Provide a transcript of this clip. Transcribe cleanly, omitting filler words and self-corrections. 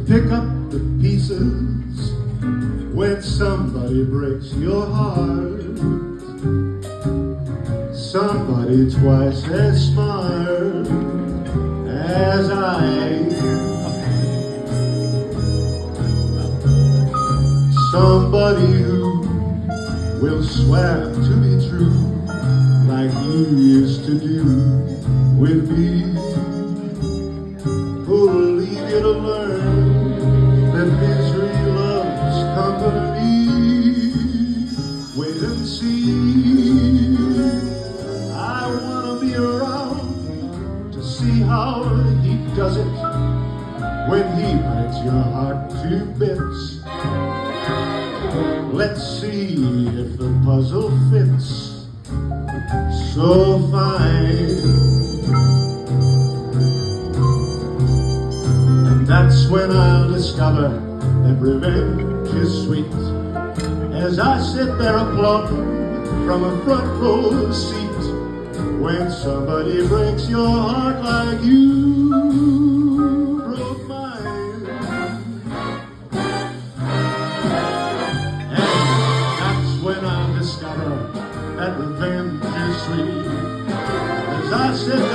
pick up the pieces when somebody breaks your heart. Somebody twice as smart as I. Somebody who will swear to be true like you used to do with me. Who'll leave you to learn that misery loves company. Wait and see. I wanna be around to see how he does it when he breaks your heart to bits. Let's see if the puzzle fits so fine. And that's when I'll discover that revenge is sweet, as I sit there applauding from a front row seat when somebody breaks your heart like you broke mine. And that's when I'll discover that revenge is sweet, as I sit